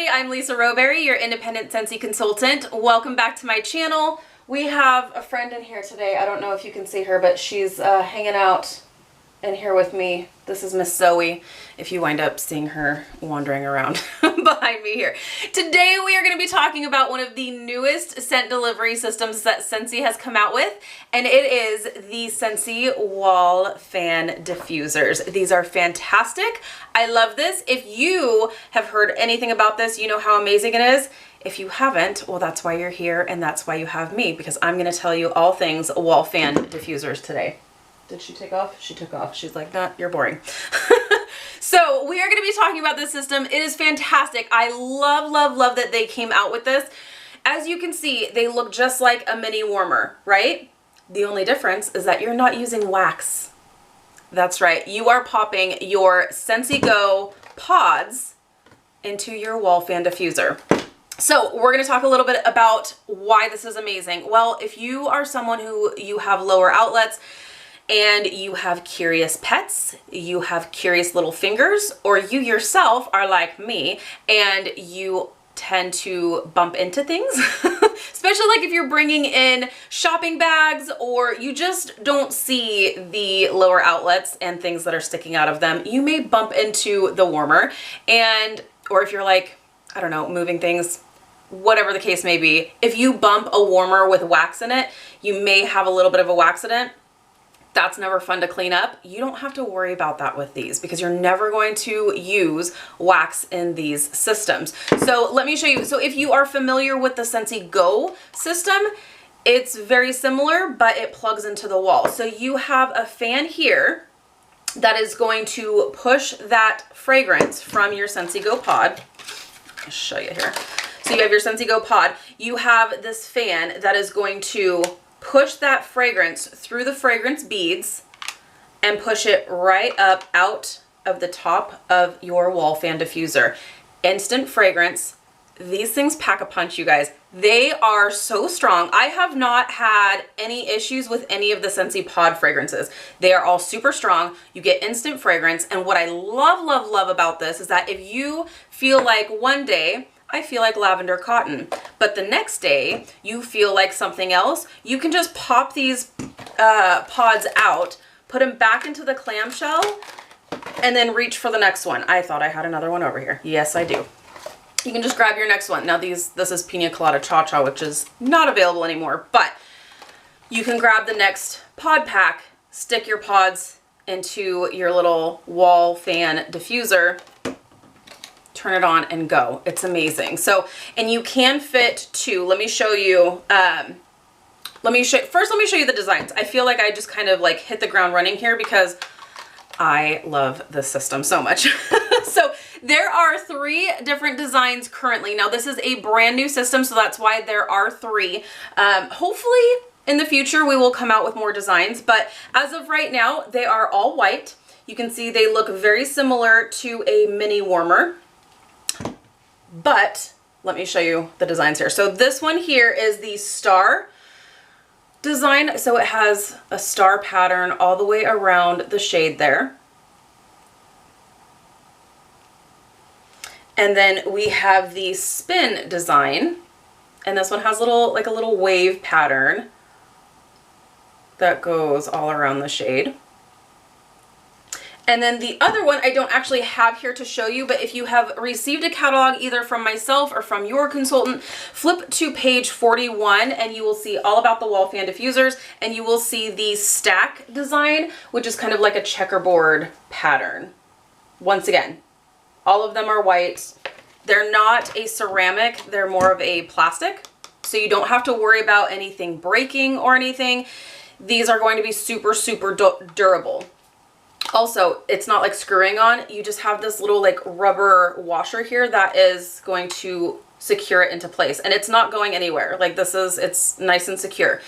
everybody, I'm Lisa Rowberry, your independent Scentsy consultant. Welcome back to my channel. We have a friend in here today. I don't know if you can see her, but she's hanging out in here with me. This is Miss Zoe, if you wind up seeing her wandering around behind me here. Today we are going to be talking about one of the newest scent delivery systems that Scentsy has come out with, and it is the Scentsy Wall Fan Diffusers. These are fantastic. I love this. If you have heard anything about this, you know how amazing it is. If you haven't, well, that's why you're here, and that's why you have me, because I'm going to tell you all things wall fan diffusers today. Did she take off? She took off. She's like, nah, you're boring. So we are going to be talking about this system. It is fantastic. I love that they came out with this. As you can see, they look just like a mini warmer, right? The only difference is that you're not using wax. That's right. You are popping your Scentsy Go pods into your wall fan diffuser. So we're going to talk a little bit about why this is amazing. Well, if you are someone who you have lower outlets, and you have curious pets, you have curious little fingers, or you yourself are like me and you tend to bump into things, especially like if you're bringing in shopping bags or you just don't see the lower outlets and things that are sticking out of them, you may bump into the warmer. And, or if you're like, I don't know, moving things, whatever the case may be, if you bump a warmer with wax in it, you may have a little bit of a waxident. That's never fun to clean up. You don't have to worry about that with these because you're never going to use wax in these systems. So let me show you. So if you are familiar with the Scentsy Go system, it's very similar, but it plugs into the wall. So you have a fan here that is going to push that fragrance from your Scentsy Go pod. I'll show you here. So you have your Scentsy Go pod. You have this fan that is going to push that fragrance through the fragrance beads and push it right up out of the top of your wall fan diffuser. Instant fragrance. These things pack a punch, you guys. They are so strong. I have not had any issues with any of the Scentsy pod fragrances. They are all super strong. You get instant fragrance. And what I love about this is that if you feel like one day, I feel like lavender cotton, but the next day you feel like something else, you can just pop these pods out, put them back into the clamshell, and then reach for the next one. I thought I had another one over here. Yes, I do. You can just grab your next one. Now this is Pina Colada Cha-Cha, which is not available anymore, but you can grab the next pod pack, stick your pods into your little wall fan diffuser, turn it on and go. It's amazing. So, and you can fit two. Let me show you, first let me show you the designs. I feel like I just kind of like hit the ground running here because I love this system so much. So there are 3 different designs currently. Now this is a brand new system, so that's why there are 3. Hopefully in the future we will come out with more designs, but as of right now, they are all white. You can see they look very similar to a mini warmer. But let me show you the designs here. So this one here is the star design. So it has a star pattern all the way around the shade there. And then we have the spin design. And this one has a little wave pattern that goes all around the shade. And then the other one I don't actually have here to show you, but if you have received a catalog either from myself or from your consultant, flip to page 41 and you will see all about the wall fan diffusers, and you will see the stack design, which is kind of like a checkerboard pattern. Once again, all of them are white. They're not a ceramic, they're more of a plastic, so you don't have to worry about anything breaking or anything. These are going to be super durable. Also, it's not like screwing on. You just have this little like rubber washer here that is going to secure it into place, and it's not going anywhere. Like it's nice and secure.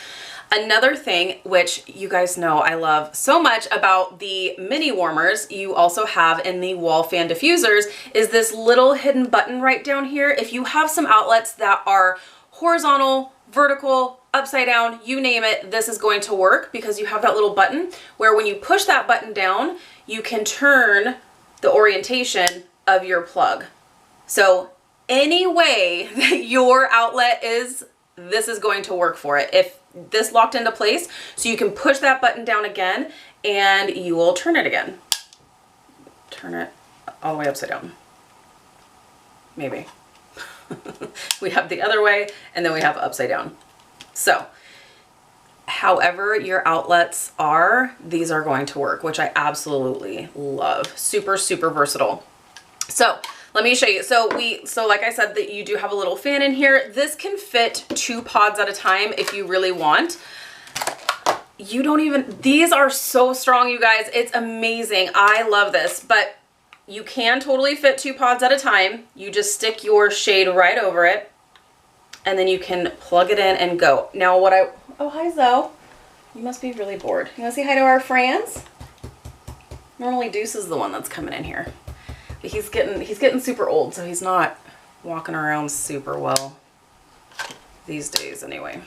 Another thing, which you guys know I love so much about the mini warmers, you also have in the wall fan diffusers, is this little hidden button right down here. If you have some outlets that are horizontal, vertical, upside down, you name it, this is going to work because you have that little button where when you push that button down, you can turn the orientation of your plug. So any way that your outlet is, this is going to work for it. If this locked into place, so you can push that button down again and you will turn it again. Turn it all the way upside down. Maybe. We have the other way and then we have upside down. So however your outlets are, these are going to work, which I absolutely love. Super, super versatile. So let me show you. So like I said, that you do have a little fan in here. This can fit 2 pods at a time if you really want. You don't even, these are so strong, you guys. It's amazing. I love this, but you can totally fit 2 pods at a time. You just stick your shade right over it and then you can plug it in and go. Now oh, hi Zoe. You must be really bored. You wanna say hi to our friends? Normally Deuce is the one that's coming in here. But he's getting super old, so he's not walking around super well these days anyway.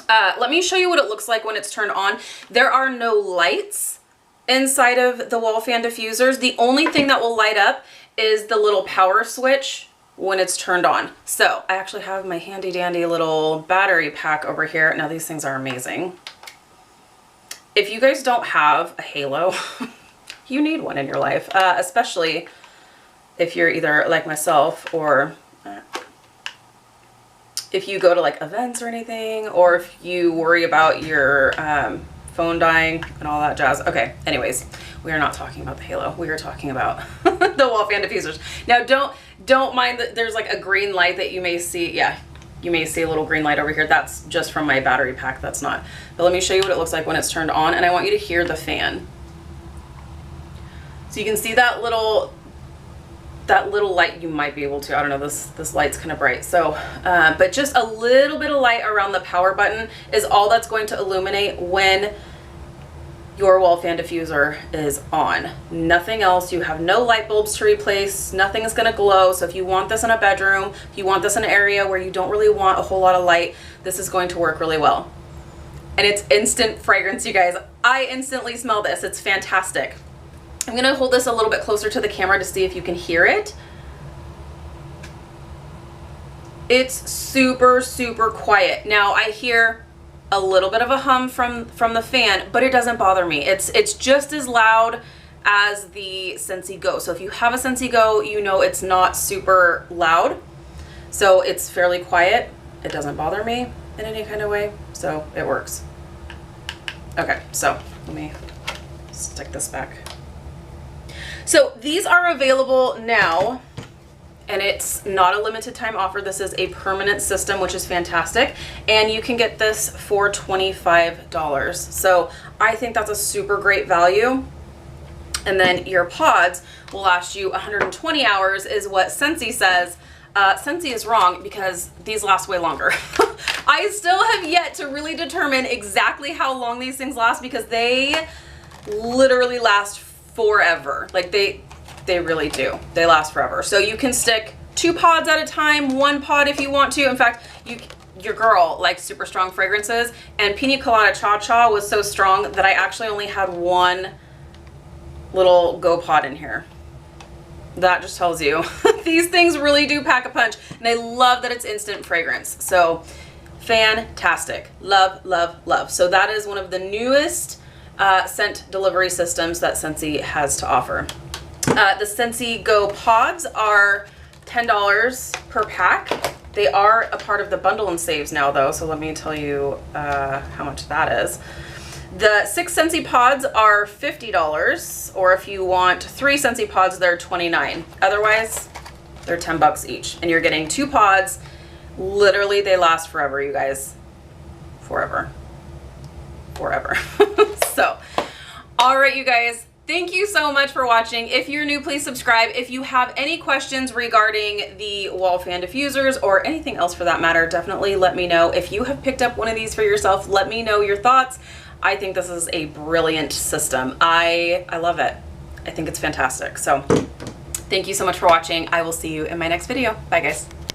Let me show you what it looks like when it's turned on. There are no lights inside of the wall fan diffusers. The only thing that will light up is the little power switch when it's turned on. So I actually have my handy dandy little battery pack over here. Now these things are amazing. If you guys don't have a halo, you need one in your life, especially if you're either like myself or if you go to like events or anything, or if you worry about your phone dying and all that jazz. Okay, anyways, we are not talking about the halo. We are talking about the wall fan diffusers. Now don't mind that there's like a green light that you may see. Yeah, you may see a little green light over here. That's just from my battery pack. That's not. But let me show you what it looks like when it's turned on, and I want you to hear the fan. So you can see that little light. You might be able to, I don't know, this light's kind of bright. So, but just a little bit of light around the power button is all that's going to illuminate when your wall fan diffuser is on. Nothing else. You have no light bulbs to replace. Nothing is going to glow. So if you want this in a bedroom, if you want this in an area where you don't really want a whole lot of light, this is going to work really well. And it's instant fragrance, you guys. I instantly smell this. It's fantastic. I'm going to hold this a little bit closer to the camera to see if you can hear it. It's super, super quiet. Now I hear a little bit of a hum from the fan, but it doesn't bother me. It's just as loud as the Scentsy Go. So if you have a Scentsy Go, you know it's not super loud. So it's fairly quiet. It doesn't bother me in any kind of way. So it works. Okay, so let me stick this back. So these are available now, and it's not a limited time offer. This is a permanent system, which is fantastic. And you can get this for $25. So I think that's a super great value. And then your pods will last you 120 hours is what Scentsy says. Scentsy is wrong because these last way longer. I still have yet to really determine exactly how long these things last because they literally last forever. Like they really do. They last forever. So you can stick 2 pods at a time, 1 pod if you want to. In fact, your girl likes super strong fragrances, and Pina Colada Cha Cha was so strong that I actually only had 1 little Go pod in here. That just tells you these things really do pack a punch, and I love that it's instant fragrance. So fantastic. Love, love, love. So that is one of the newest scent delivery systems that Scentsy has to offer. The Scentsy Go pods are $10 per pack. They are a part of the bundle and saves now though, so let me tell you how much that is. The 6 Scentsy pods are $50, or if you want 3 Scentsy pods, they're $29. Otherwise, they're $10 each, and you're getting 2 pods. Literally, they last forever, you guys. Forever. Forever. So, all right, you guys, thank you so much for watching. If you're new, please subscribe. If you have any questions regarding the wall fan diffusers or anything else for that matter, definitely let me know. If you have picked up one of these for yourself, let me know your thoughts. I think this is a brilliant system. I love it. I think it's fantastic. So thank you so much for watching. I will see you in my next video. Bye, guys.